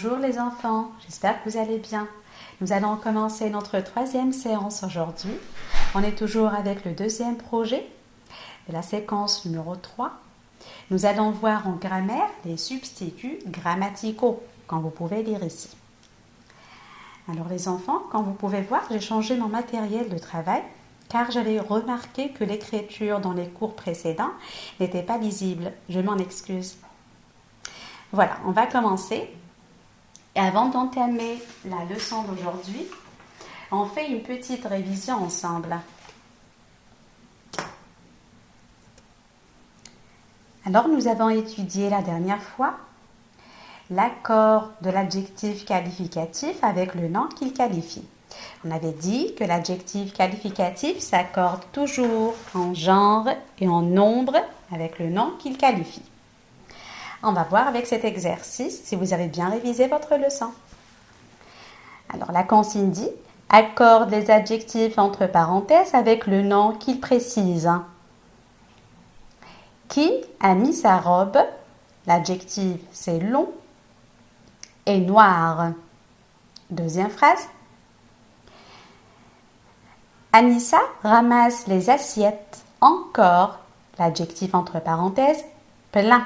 Bonjour les enfants, j'espère que vous allez bien. Nous allons commencer notre troisième séance aujourd'hui. On est toujours avec le deuxième projet de la séquence numéro 3. Nous allons voir en grammaire les substituts grammaticaux, comme vous pouvez lire ici. Alors les enfants, comme vous pouvez voir, j'ai changé mon matériel de travail car j'avais remarqué que l'écriture dans les cours précédents n'était pas lisible. Je m'en excuse. Voilà, on va commencer. Et avant d'entamer la leçon d'aujourd'hui, on fait une petite révision ensemble. Alors, nous avons étudié la dernière fois l'accord de l'adjectif qualificatif avec le nom qu'il qualifie. On avait dit que l'adjectif qualificatif s'accorde toujours en genre et en nombre avec le nom qu'il qualifie. On va voir avec cet exercice si vous avez bien révisé votre leçon. Alors, la consigne dit « Accorde les adjectifs entre parenthèses avec le nom qu'il précise. » Qui a mis sa robe? L'adjectif, c'est long et noir. Deuxième phrase. Anissa ramasse les assiettes encore. L'adjectif entre parenthèses, plein.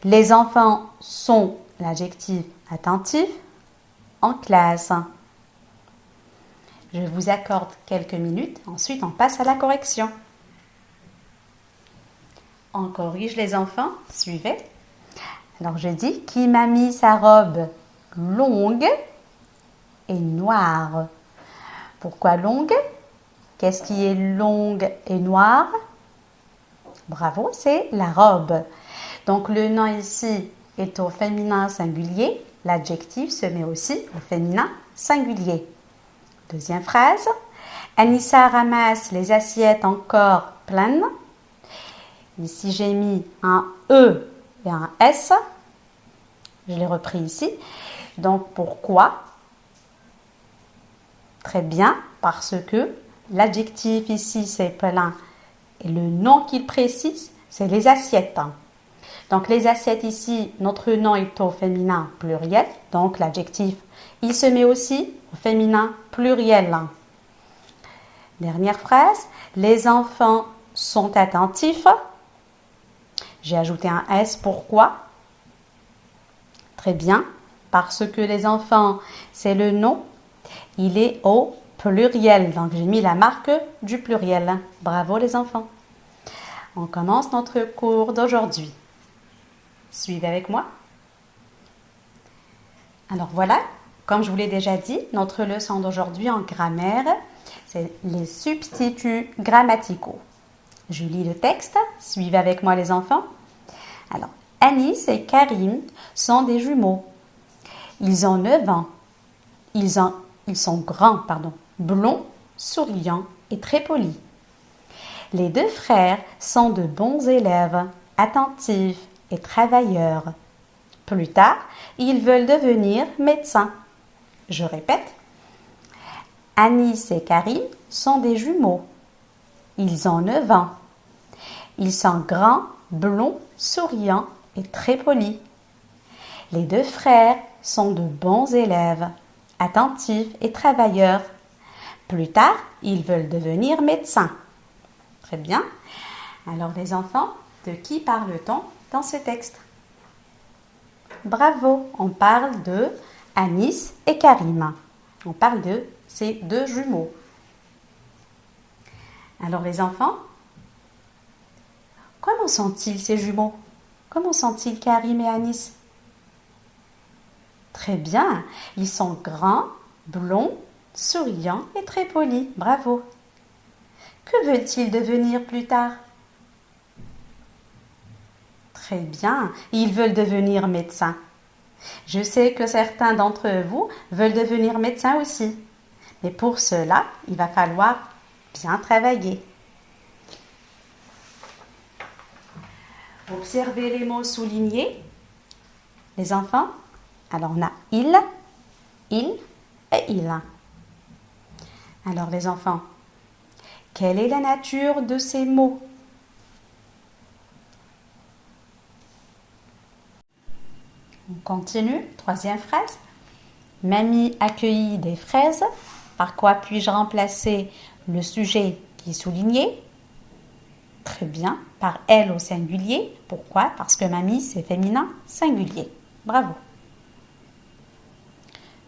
Les enfants sont, l'adjectif attentif, en classe. Je vous accorde quelques minutes, ensuite on passe à la correction. On corrige les enfants, suivez. Alors je dis, qui m'a mis sa robe longue et noire? Pourquoi longue? Qu'est-ce qui est longue et noire? Bravo, c'est la robe. Donc le nom ici est au féminin singulier. L'adjectif se met aussi au féminin singulier. Deuxième phrase. Anissa ramasse les assiettes encore pleines. Ici, j'ai mis un E et un S. Je l'ai repris ici. Donc, pourquoi? Très bien, parce que l'adjectif ici, c'est plein. Et le nom qu'il précise, c'est les assiettes. Donc, les assiettes ici, notre nom est au féminin pluriel. Donc, l'adjectif, il se met aussi au féminin pluriel. Dernière phrase. Les enfants sont attentifs. J'ai ajouté un S. Pourquoi? Très bien. Parce que les enfants, c'est le nom. Il est au pluriel. Donc, j'ai mis la marque du pluriel. Bravo les enfants. On commence notre cours d'aujourd'hui. Suivez avec moi. Alors voilà, comme je vous l'ai déjà dit, notre leçon d'aujourd'hui en grammaire, c'est les substituts grammaticaux. Je lis le texte. Suivez avec moi les enfants. Alors, Anis et Karim sont des jumeaux. Ils ont 9 ans. Ils sont grands, blonds, souriants et très polis. Les deux frères sont de bons élèves, attentifs et travailleurs. Plus tard, ils veulent devenir médecins. Je répète, Anis et Karim sont des jumeaux. Ils ont 9 ans. Ils sont grands, blonds, souriants et très polis. Les deux frères sont de bons élèves, attentifs et travailleurs. Plus tard, ils veulent devenir médecins. Très bien. Alors les enfants, de qui parle-t-on dans ce texte? Bravo, on parle de Anis et Karim. On parle de ces deux jumeaux. Alors les enfants, comment sont-ils ces jumeaux? Comment sont-ils Karim et Anis? Très bien, ils sont grands, blonds, souriants et très polis. Bravo. Que veulent-ils devenir plus tard? Très bien, ils veulent devenir médecins. Je sais que certains d'entre vous veulent devenir médecins aussi. Mais pour cela, il va falloir bien travailler. Observez les mots soulignés. Les enfants, alors on a il et il. Alors les enfants, quelle est la nature de ces mots? continue. Troisième phrase. Mamie accueillit des fraises. Par quoi puis-je remplacer le sujet qui est souligné? Très bien. Par elle au singulier. Pourquoi? Parce que mamie, c'est féminin singulier. Bravo.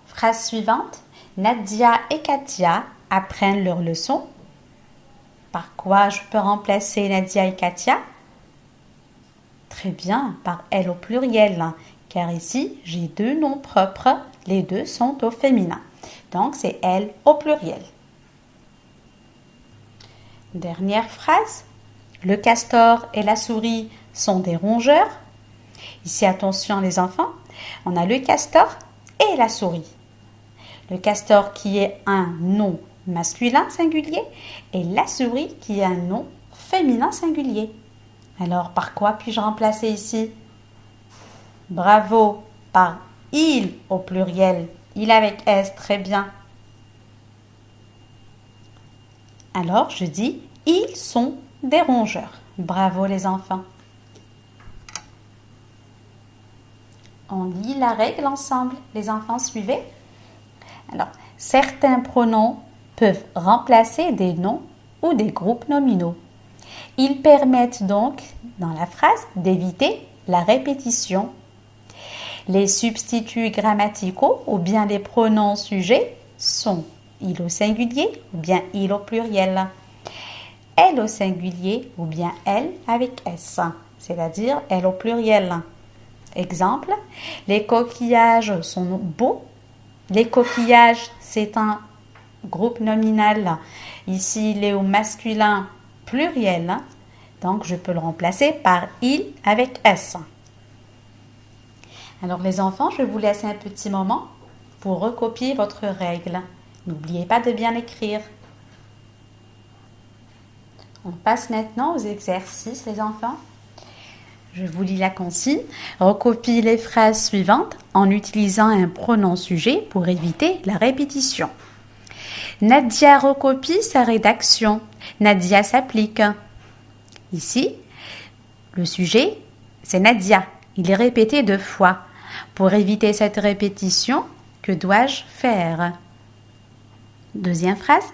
Phrase suivante. Nadia et Katia apprennent leur leçon. Par quoi je peux remplacer Nadia et Katia? Très bien, par elle au pluriel, car ici, j'ai deux noms propres, les deux sont au féminin. Donc, c'est elle au pluriel. Dernière phrase. Le castor et la souris sont des rongeurs. Ici, attention les enfants, on a le castor et la souris. Le castor qui est un nom masculin singulier et la souris qui est un nom féminin singulier. Alors, par quoi puis-je remplacer ici? Bravo, par il au pluriel. Il avec S, très bien. Alors, je dis, ils sont des rongeurs. Bravo les enfants. On lit la règle ensemble. Les enfants, suivez. Alors, certains pronoms peuvent remplacer des noms ou des groupes nominaux. Ils permettent donc, dans la phrase, d'éviter la répétition. Les substituts grammaticaux ou bien les pronoms sujets sont il au singulier ou bien il au pluriel. Elle au singulier ou bien elle avec S, c'est-à-dire elle au pluriel. Exemple, les coquillages sont beaux. Les coquillages, c'est un groupe nominal. Ici, il est au masculin pluriel. Donc, je peux le remplacer par il avec S. Alors, les enfants, je vous laisse un petit moment pour recopier votre règle. N'oubliez pas de bien écrire. On passe maintenant aux exercices, les enfants. Je vous lis la consigne. Recopie les phrases suivantes en utilisant un pronom sujet pour éviter la répétition. Nadia recopie sa rédaction. Nadia s'applique. Ici, le sujet, c'est Nadia. Il est répété 2 fois. Pour éviter cette répétition, que dois-je faire? Deuxième phrase.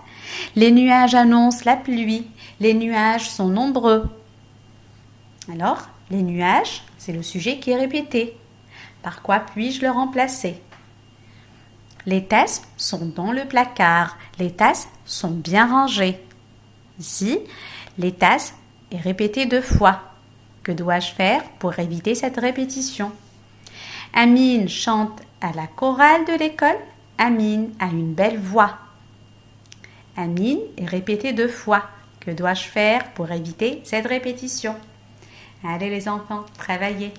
Les nuages annoncent la pluie. Les nuages sont nombreux. Alors, les nuages, c'est le sujet qui est répété. Par quoi puis-je le remplacer? Les tasses sont dans le placard. Les tasses sont bien rangées. Ici, les tasses est répété 2 fois. Que dois-je faire pour éviter cette répétition? Amine chante à la chorale de l'école. Amine a une belle voix. Amine est répété 2 fois. Que dois-je faire pour éviter cette répétition? Allez les enfants, travaillez.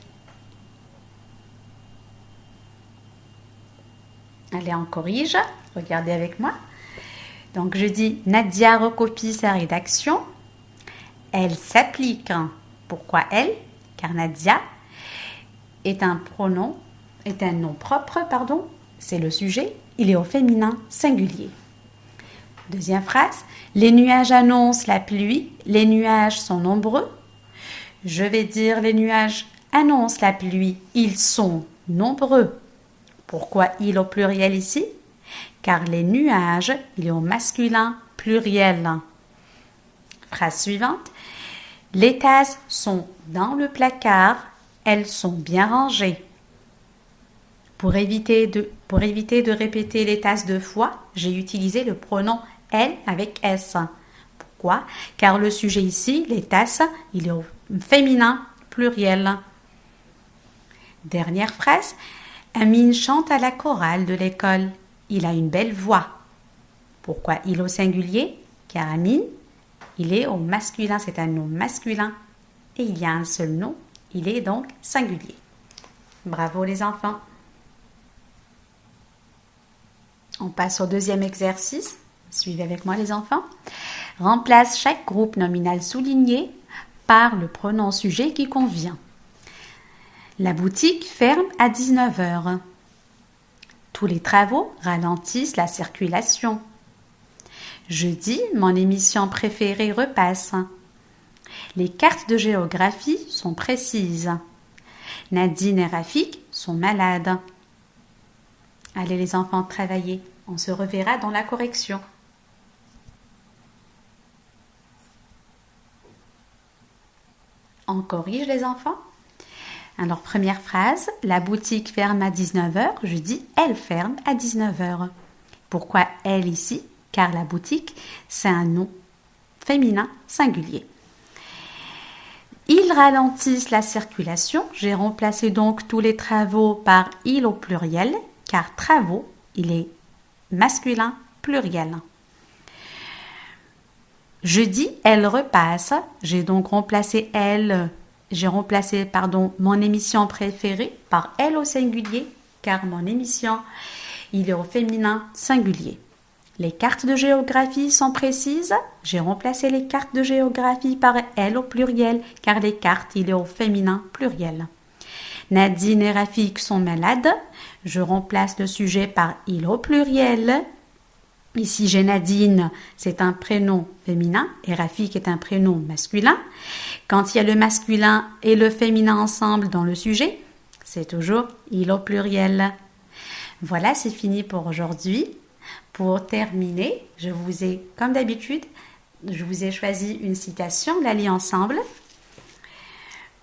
Allez, on corrige. Regardez avec moi. Donc, je dis Nadia recopie sa rédaction. Elle s'applique. Pourquoi elle? Car Nadia est un nom propre, pardon. C'est le sujet. Il est au féminin singulier. Deuxième phrase. Les nuages annoncent la pluie. Les nuages sont nombreux. Je vais dire les nuages annoncent la pluie. Ils sont nombreux. Pourquoi il au pluriel ici? Car les nuages, il est au masculin pluriel. Phrase suivante. Les tasses sont dans le placard. Elles sont bien rangées. Pour éviter de répéter les tasses 2 fois, j'ai utilisé le pronom elle avec S. Pourquoi? Car le sujet ici, les tasses, il est au féminin pluriel. Dernière phrase. Amine chante à la chorale de l'école. Il a une belle voix. Pourquoi il au singulier? Car Amine, il est au masculin, c'est un nom masculin. Et il y a un seul nom, il est donc singulier. Bravo les enfants. On passe au deuxième exercice. Suivez avec moi les enfants. Remplace chaque groupe nominal souligné par le pronom sujet qui convient. La boutique ferme à 19 heures. Tous les travaux ralentissent la circulation. Jeudi, mon émission préférée repasse. Les cartes de géographie sont précises. Nadine et Rafik sont malades. Allez les enfants travailler. On se reverra dans la correction. On corrige les enfants. Alors, première phrase, la boutique ferme à 19 heures. Je dis, elle ferme à 19 heures. Pourquoi elle ici? Car la boutique, c'est un nom féminin singulier. Ils ralentissent la circulation. J'ai remplacé donc tous les travaux par il au pluriel, car travaux, il est masculin pluriel. Jeudi, elle repasse. J'ai donc remplacé mon émission préférée par elle au singulier, car mon émission, il est au féminin singulier. Les cartes de géographie sont précises. J'ai remplacé les cartes de géographie par elle au pluriel, car les cartes, il est au féminin pluriel. Nadine et Rafik sont malades. Je remplace le sujet par il au pluriel. Ici, j'ai Nadine, c'est un prénom féminin et Rafik est un prénom masculin. Quand il y a le masculin et le féminin ensemble dans le sujet, c'est toujours il au pluriel. Voilà, c'est fini pour aujourd'hui. Pour terminer, comme d'habitude, je vous ai choisi une citation, la lis ensemble.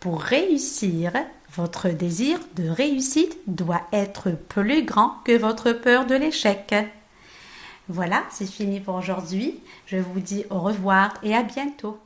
Pour réussir, votre désir de réussite doit être plus grand que votre peur de l'échec. Voilà, c'est fini pour aujourd'hui. Je vous dis au revoir et à bientôt.